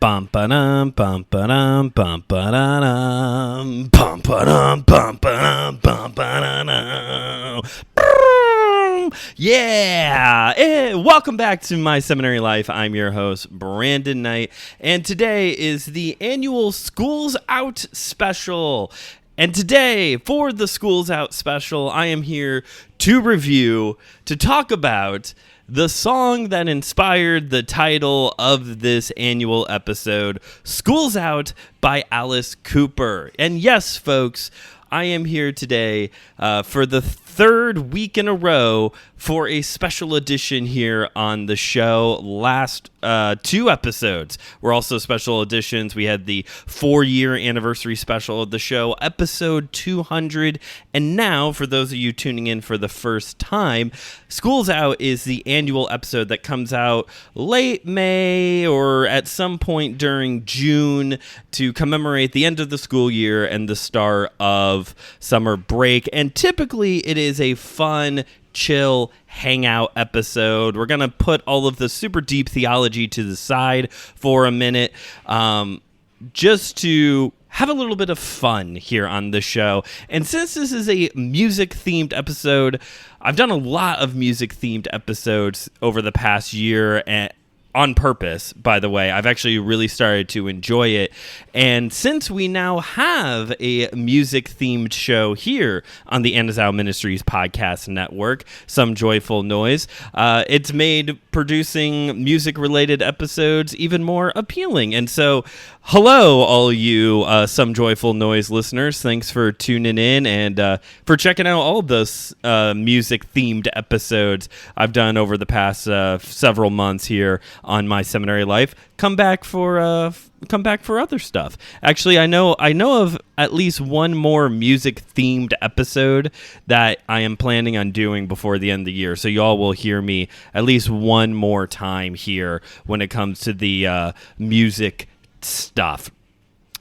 Bum ba-dum, bum ba-dum, bum ba-da-dum, bum ba-dum, bum ba-dum, bum ba-da-dum. Yeah! Welcome back to My Seminary Life. I'm your host, Brandon Knight, and today is the annual Schoolz Out special. And today, for the Schoolz Out special, I am here to talk about the song that inspired the title of this annual episode, Schoolz Out by Alice Cooper. And yes, folks, I am here today for the third week in a row for a special edition here on the show. Last two episodes were also special editions. We had the 4-year anniversary special of the show, episode 200. And now, for those of you tuning in for the first time, Schoolz Out is the annual episode that comes out late May or at some point during June to commemorate the end of the school year and the start of summer break. And typically it is a fun, chill hangout episode. We're going to put all of the super deep theology to the side for a minute, just to have a little bit of fun here on the show. And since this is a music-themed episode, I've done a lot of music-themed episodes over the past year, and on purpose, by the way. I've actually really started to enjoy it. And since we now have a music-themed show here on the Schoolz Ministries podcast network, Some Joyful Noise, it's made producing music-related episodes even more appealing. And so, hello, all you Some Joyful Noise listeners. Thanks for tuning in and for checking out all of those music-themed episodes I've done over the past several months here on My Seminary Life. Come back for other stuff. Actually, I know of at least one more music-themed episode that I am planning on doing before the end of the year. So y'all will hear me at least one more time here when it comes to the music stuff.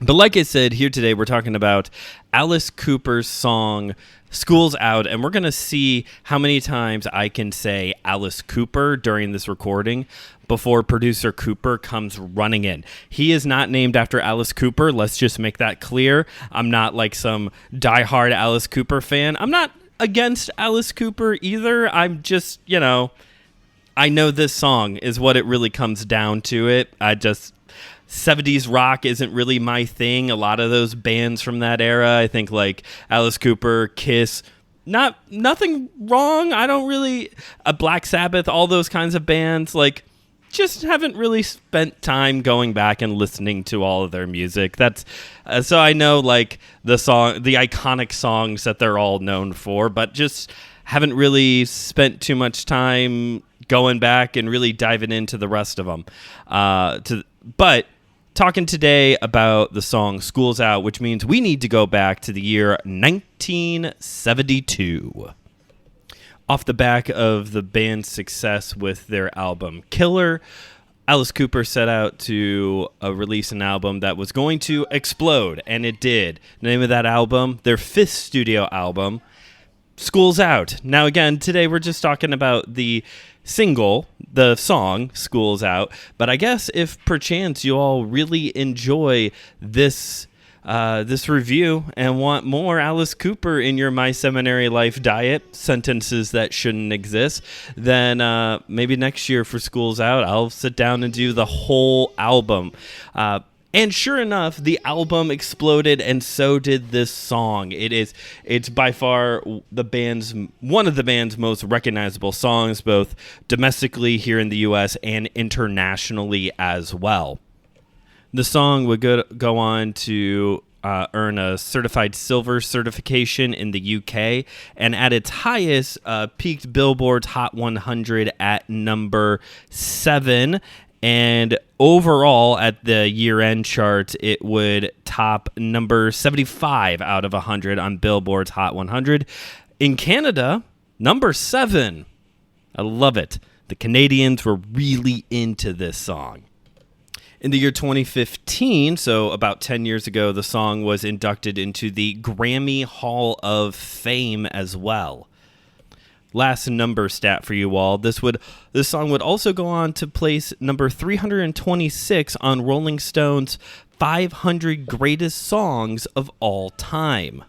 But like I said, here today we're talking about Alice Cooper's song Schoolz Out, and we're going to see how many times I can say Alice Cooper during this recording before producer Cooper comes running in. He is not named after Alice Cooper. Let's just make that clear. I'm not like some diehard Alice Cooper fan. I'm not against Alice Cooper either. I'm just, I know this song is what it really comes down to it. 70s rock isn't really my thing. A lot of those bands from that era, I think like Alice Cooper, Kiss, nothing wrong. I don't really, Black Sabbath, all those kinds of bands, like just haven't really spent time going back and listening to all of their music. That's so I know like the iconic songs that they're all known for, but just haven't really spent too much time going back and really diving into the rest of them. But talking today about the song Schoolz Out, which means we need to go back to the year 1972. Off the back of the band's success with their album Killer, Alice Cooper set out to release an album that was going to explode, and it did. The name of that album, their 5th studio album, Schoolz Out. Now again, today we're just talking about the single, the song Schoolz Out, but I guess if perchance you all really enjoy this review and want more Alice Cooper in your My Seminary Life diet, sentences that shouldn't exist, then maybe next year for Schoolz Out I'll sit down and do the whole album. And sure enough, the album exploded, and so did this song. It's by far one of the band's most recognizable songs, both domestically here in the U.S. and internationally as well. The song would go on to earn a certified silver certification in the UK, and at its highest, peaked Billboard's Hot 100 at number 7. And overall, at the year-end chart, it would top number 75 out of 100 on Billboard's Hot 100. In Canada, number 7. I love it. The Canadians were really into this song. In the year 2015, so about 10 years ago, the song was inducted into the Grammy Hall of Fame as well. last number stat for you all. This song would also go on to place number 326 on Rolling Stone's 500 greatest songs of all time.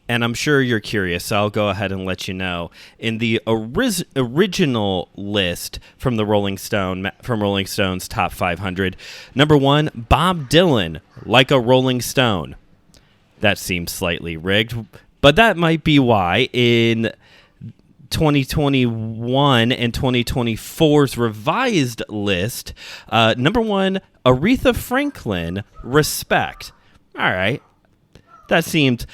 And I'm sure you're curious, so I'll go ahead and let you know. In the original list from Rolling Stone's top 500, number 1, Bob Dylan, Like a Rolling Stone. That seems slightly rigged, but that might be why in 2021 and 2024's revised list, number 1, Aretha Franklin, Respect. All right. That seems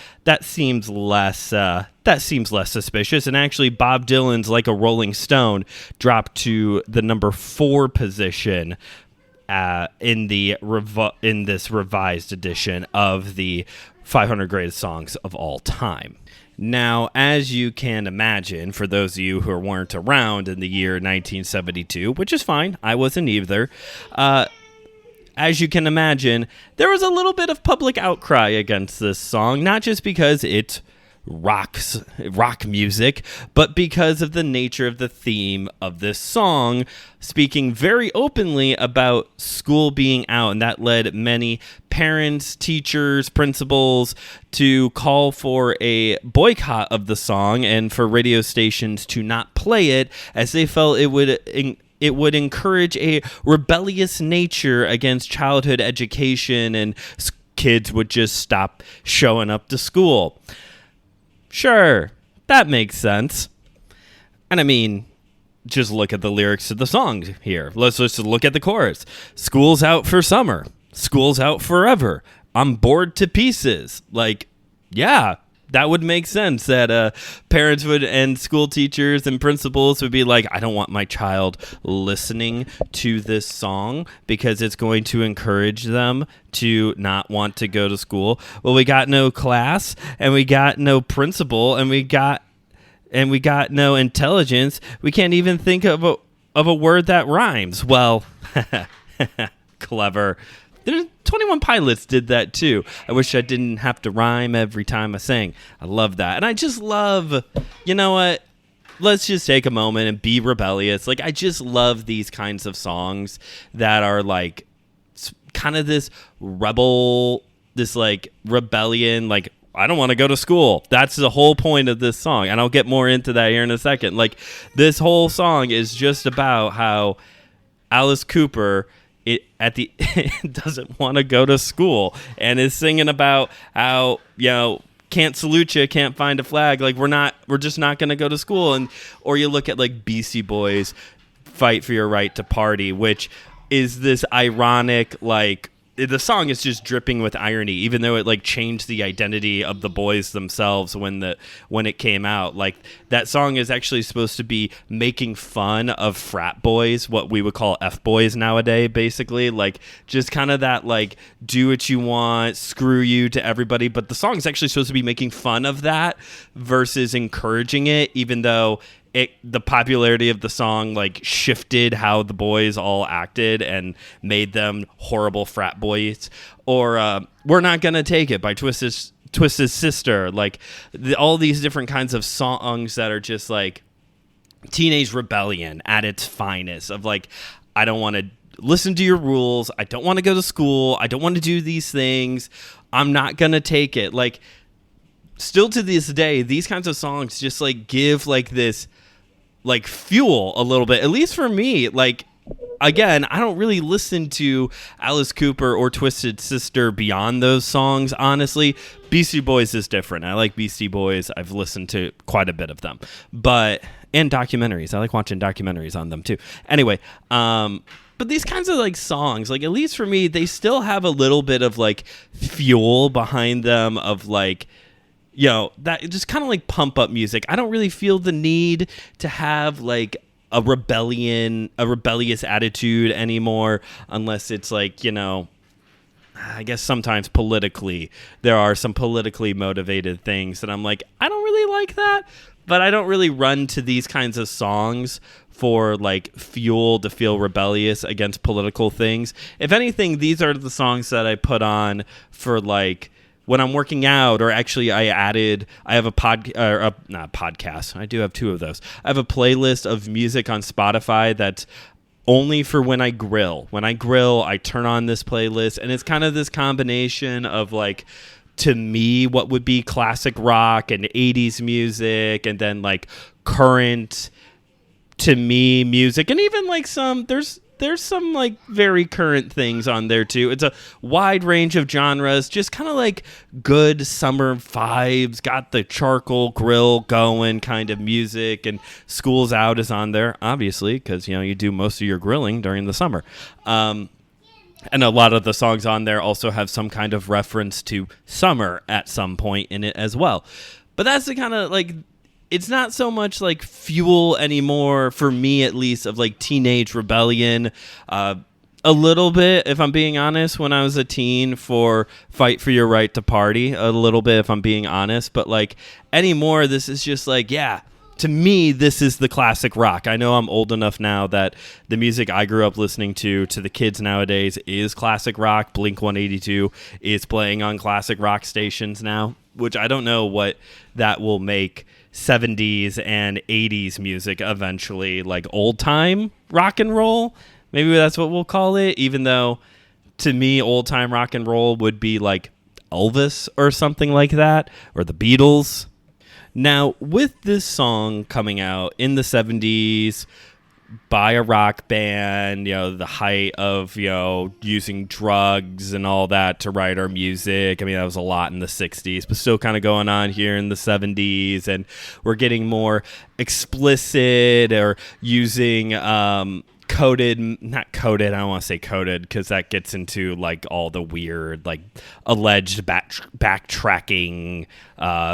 less suspicious. And actually, Bob Dylan's Like a Rolling Stone dropped to the number 4 position in this revised edition of the 500 greatest songs of all time. Now, as you can imagine, for those of you who weren't around in the year 1972, which is fine, I wasn't either. As you can imagine, there was a little bit of public outcry against this song, not just because it's rock music, but because of the nature of the theme of this song, speaking very openly about school being out, and that led many parents, teachers, principals to call for a boycott of the song and for radio stations to not play it, as they felt it would encourage a rebellious nature against childhood education, and kids would just stop showing up to school. Sure, that makes sense. And I mean, just look at the lyrics of the song here. Let's just look at the chorus. School's out for summer. School's out forever. I'm bored to pieces. Like, yeah, that would make sense that parents would and school teachers and principals would be like, I don't want my child listening to this song because it's going to encourage them to not want to go to school. Well, we got no class and we got no principal and we got no intelligence. We can't even think of a word that rhymes. Well, clever. 21 Pilots did that too. I wish I didn't have to rhyme every time I sang. I love that. And I just love, you know what? Let's just take a moment and be rebellious. Like, I just love these kinds of songs that are like kind of this rebellion, like, I don't want to go to school. That's the whole point of this song. And I'll get more into that here in a second. Like, this whole song is just about how Alice Cooper doesn't want to go to school and is singing about how, can't salute you, can't find a flag. Like, we're just not going to go to school. Or you look at like Beastie Boys, Fight for Your Right to Party, which is this ironic, like, the song is just dripping with irony, even though it like changed the identity of the boys themselves when it came out. Like, that song is actually supposed to be making fun of frat boys, what we would call F boys nowadays, basically. Like, just kind of that, like, do what you want, screw you to everybody. But the song is actually supposed to be making fun of that versus encouraging it, even though the popularity of the song like shifted how the boys all acted and made them horrible frat boys. Or We're Not Gonna Take It by Twisted Sister. Like, all these different kinds of songs that are just like teenage rebellion at its finest, of like, I don't want to listen to your rules. I don't want to go to school. I don't want to do these things. I'm not gonna take it. Like, still to this day, these kinds of songs just like give like this like fuel a little bit, at least for me. Like, again, I don't really listen to Alice Cooper or Twisted Sister beyond those songs, honestly. Beastie Boys is different. I like Beastie Boys. I've listened to quite a bit of them, and documentaries. I like watching documentaries on them too. Anyway, but these kinds of like songs, like, at least for me, they still have a little bit of like fuel behind them, of like, that just kind of like pump up music. I don't really feel the need to have like a rebellious attitude anymore, unless it's like, I guess sometimes politically, there are some politically motivated things that I'm like, I don't really like that, but I don't really run to these kinds of songs for like fuel to feel rebellious against political things. If anything, these are the songs that I put on for like when I'm working out, or actually I have not podcast. I do have two of those. I have a playlist of music on Spotify that's only for when I grill. When I grill, I turn on this playlist, and it's kind of this combination of like, to me, what would be classic rock and 80s music, and then like current to me music, and even like there's some like very current things on there too. It's a wide range of genres, just kind of like good summer vibes, got the charcoal grill going kind of music. And Schoolz Out is on there, obviously, because you do most of your grilling during the summer. And a lot of the songs on there also have some kind of reference to summer at some point in it as well. But that's the kind of like, it's not so much like fuel anymore, for me at least, of like teenage rebellion. A little bit, if I'm being honest, when I was a teen, for Fight for Your Right to Party. A little bit, if I'm being honest. But like anymore, this is just like, yeah, to me, this is the classic rock. I know I'm old enough now that the music I grew up listening to the kids nowadays is classic rock. Blink-182 is playing on classic rock stations now, which I don't know what that will make 70s and 80s music eventually, like old time rock and roll. Maybe that's what we'll call it, even though to me old time rock and roll would be like Elvis or something like that, or the Beatles. Now, with this song coming out in the 70s by a rock band, the height of, using drugs and all that to write our music. I mean, that was a lot in the 60s, but still kind of going on here in the 70s. And we're getting more explicit, or using not coded, I don't want to say coded, because that gets into like all the weird, like alleged backtracking,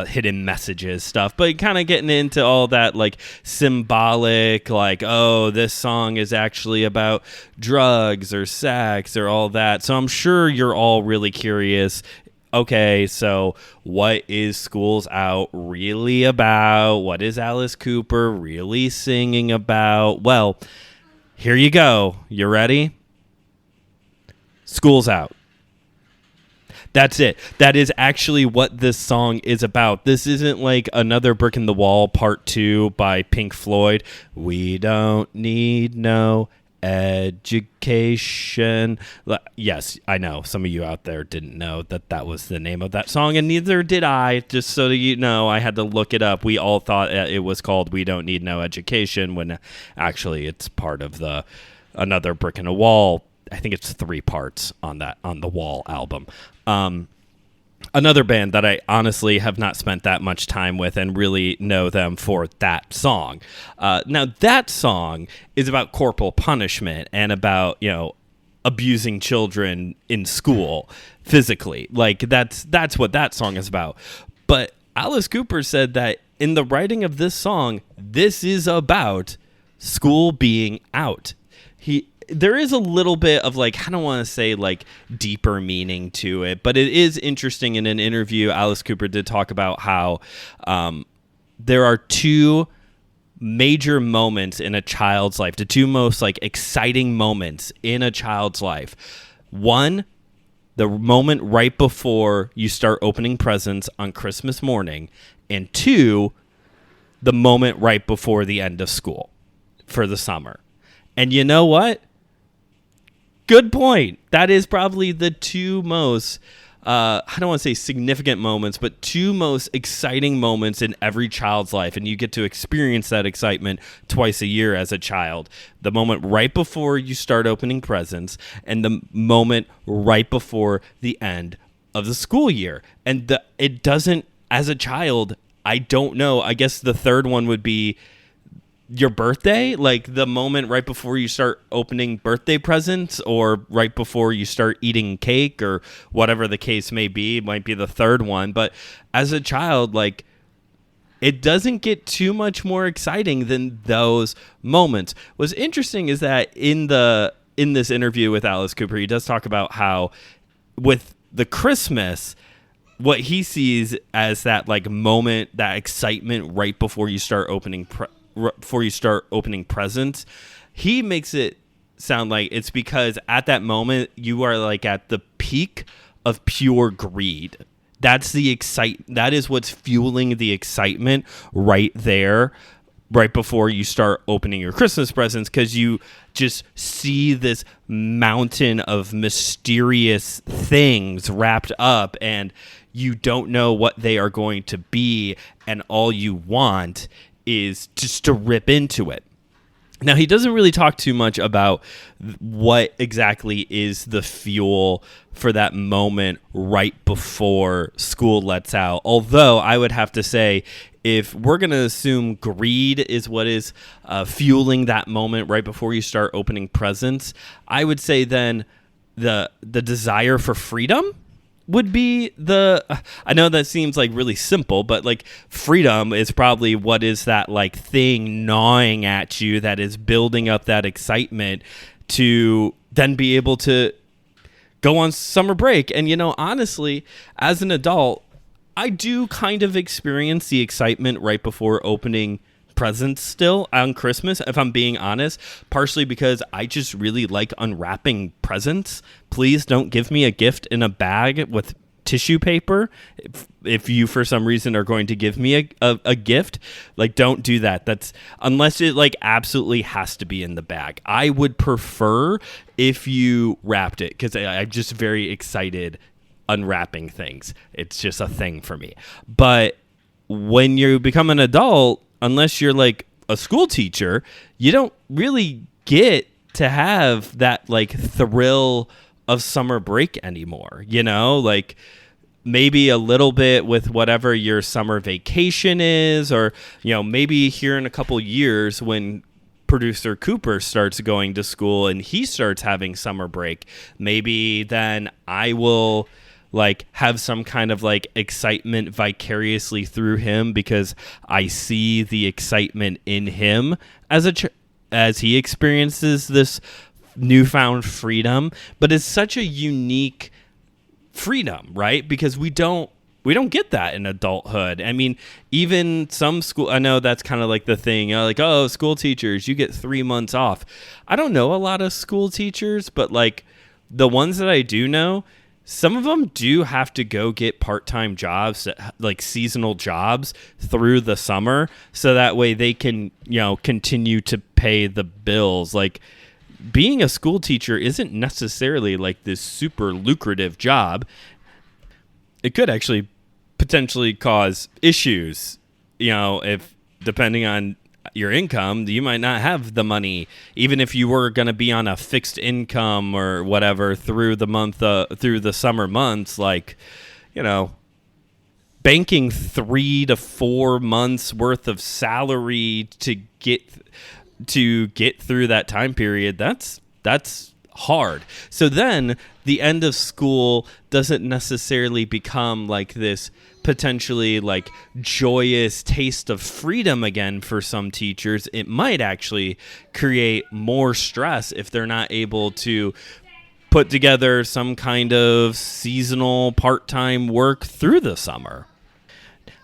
hidden messages stuff, but kind of getting into all that like symbolic, like, oh, this song is actually about drugs or sex or all that. So I'm sure you're all really curious. Okay, so what is Schoolz Out really about? What is Alice Cooper really singing about? Well, here you go. You ready? Schoolz Out. That's it. That is actually what this song is about. This isn't like Another Brick in the Wall Part 2 by Pink Floyd. We don't need no education. Yes, I know some of you out there didn't know that was the name of that song, and neither did I. Just so that you know, I had to look it up. We all thought it was called We Don't Need No Education, when actually it's part of the Another Brick in a Wall. I think it's 3 parts on the Wall album. Another band that I honestly have not spent that much time with and really know them for that song. Now, that song is about corporal punishment and about, abusing children in school physically. Like, that's what that song is about. But Alice Cooper said that in the writing of this song, this is about school being out. There is a little bit of like, I don't want to say like deeper meaning to it, but it is interesting. In an interview, Alice Cooper did talk about how there are 2 major moments in a child's life, the 2 most like exciting moments in a child's life. One, the moment right before you start opening presents on Christmas morning, and 2, the moment right before the end of school for the summer. And you know what? Good point. That is probably the 2 most, I don't want to say significant moments, but 2 most exciting moments in every child's life. And you get to experience that excitement twice a year as a child. The moment right before you start opening presents, and the moment right before the end of the school year. And it doesn't, as a child, I don't know. I guess the third one would be your birthday, like the moment right before you start opening birthday presents, or right before you start eating cake, or whatever the case may be. It might be the third one. But as a child, like, it doesn't get too much more exciting than those moments. What's interesting is that in this interview with Alice Cooper, he does talk about how with the Christmas, what he sees as that like moment, that excitement right before you start opening presents, he makes it sound like it's because at that moment you are like at the peak of pure greed. That's that is what's fueling the excitement right there, right before you start opening your Christmas presents, because you just see this mountain of mysterious things wrapped up, and you don't know what they are going to be, and all you want is just to rip into it. Now, he doesn't really talk too much about what exactly is the fuel for that moment right before school lets out. Although I would have to say, if we're going to assume greed is what is fueling that moment right before you start opening presents, I would say then the desire for freedom would be I know that seems like really simple, but like freedom is probably what is that like thing gnawing at you that is building up that excitement to then be able to go on summer break. And, honestly, as an adult, I do kind of experience the excitement right before opening presents still on Christmas, if I'm being honest, partially because I just really like unwrapping presents. Please don't give me a gift in a bag with tissue paper. If you for some reason are going to give me a gift, like, don't do that. That's unless it like absolutely has to be in the bag. I would prefer if you wrapped it, because I'm just very excited unwrapping things. It's just a thing for me. But when you become an adult, unless you're like a school teacher, you don't really get to have that like thrill of summer break anymore. Like maybe a little bit with whatever your summer vacation is, or, maybe here in a couple years when producer Cooper starts going to school and he starts having summer break, maybe then I will like have some kind of like excitement vicariously through him, because I see the excitement in him as he experiences this newfound freedom. But it's such a unique freedom, right? Because we don't get that in adulthood. I mean, even some school, I know that's kind of like the thing, like, oh, school teachers, you get 3 months off. I don't know a lot of school teachers, but like the ones that I do know, some of them do have to go get part-time jobs, like seasonal jobs through the summer, so that way they can, continue to pay the bills. Like, being a school teacher isn't necessarily like this super lucrative job. It could actually potentially cause issues, if depending on your income, you might not have the money, even if you were going to be on a fixed income or whatever through the summer months. Like, banking 3 to 4 months worth of salary to get through that time period, that's hard. So then the end of school doesn't necessarily become like this potentially like joyous taste of freedom again for some teachers. It might actually create more stress if they're not able to put together some kind of seasonal part-time work through the summer.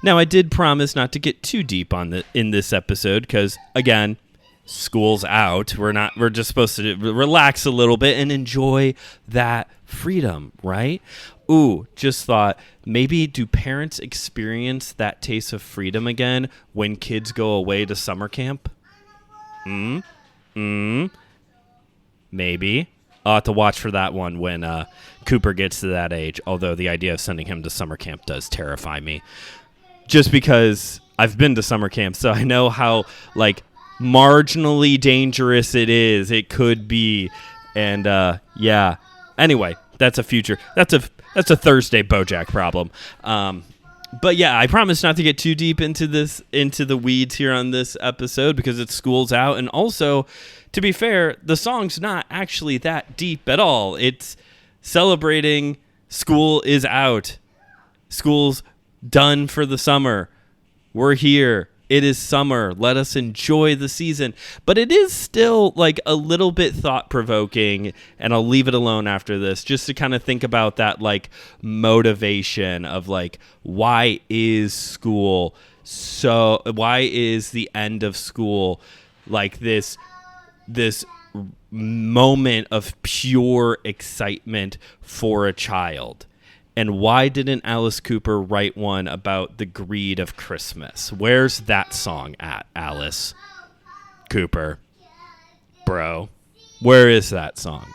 Now, I did promise not to get too deep in this episode, because again, school's out. We're just supposed to relax a little bit and enjoy that freedom, right? Ooh, just thought, maybe do parents experience that taste of freedom again when kids go away to summer camp? Maybe. I'll have to watch for that one when Cooper gets to that age, although the idea of sending him to summer camp does terrify me. Just because I've been to summer camp, so I know how, like, marginally dangerous it could be. And yeah, anyway, that's a Thursday BoJack problem. But yeah, I promise not to get too deep into the weeds here on this episode, because it's School's Out. And also, to be fair, the song's not actually that deep at all. It's celebrating school is out. School's done for the summer. We're here. It is summer. Let us enjoy the season. But it is still like a little bit thought-provoking, and I'll leave it alone after this, just to kind of think about that like motivation of like, why is the end of school like this moment of pure excitement for a child? And why didn't Alice Cooper write one about the greed of Christmas? Where's that song at, Alice Cooper? Bro, where is that song?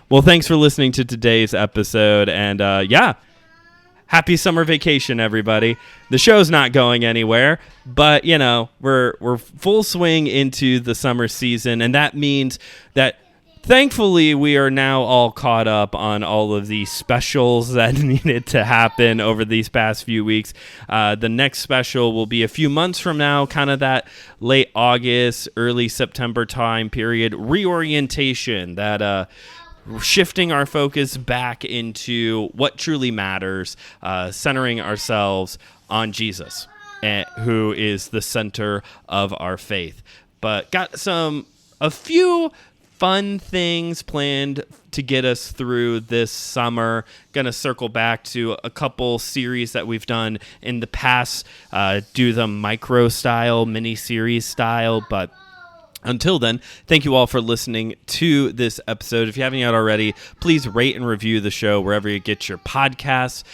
Well, thanks for listening to today's episode. And happy summer vacation, everybody. The show's not going anywhere, but, we're full swing into the summer season. And that means that thankfully, we are now all caught up on all of the specials that needed to happen over these past few weeks. The next special will be a few months from now, kind of that late August, early September time period, reorientation, that shifting our focus back into what truly matters, centering ourselves on Jesus, who is the center of our faith. But got a few fun things planned to get us through this summer. Gonna circle back to a couple series that we've done in the past, do the micro style, mini series style, but until then, thank you all for listening to this episode. If you haven't yet already, please rate and review the show wherever you get your podcasts.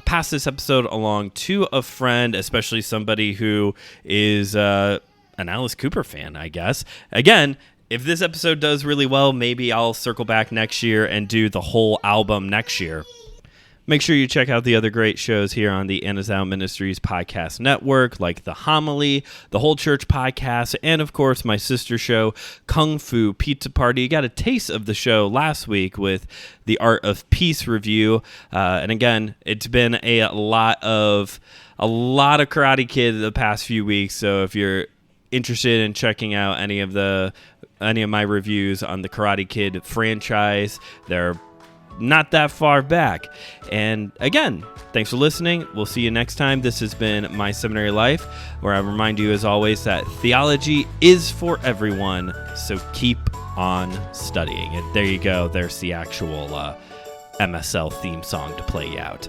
Pass this episode along to a friend, especially somebody who is an Alice Cooper fan, I guess. Again, if this episode does really well, maybe I'll circle back next year and do the whole album next year. Make sure you check out the other great shows here on the Anna's Out Ministries podcast network, like The Homily, the Whole Church podcast, and of course my sister show, Kung Fu Pizza Party. You got a taste of the show last week with the Art of Peace review. And again, it's been a lot of Karate Kid the past few weeks. So if you're interested in checking out any of my reviews on the Karate Kid franchise, they're not that far back. And again, thanks for listening. We'll see you next time. This has been My Seminary Life, where I remind you as always that theology is for everyone, so keep on studying. And there you go. There's the actual MSL theme song to play you out.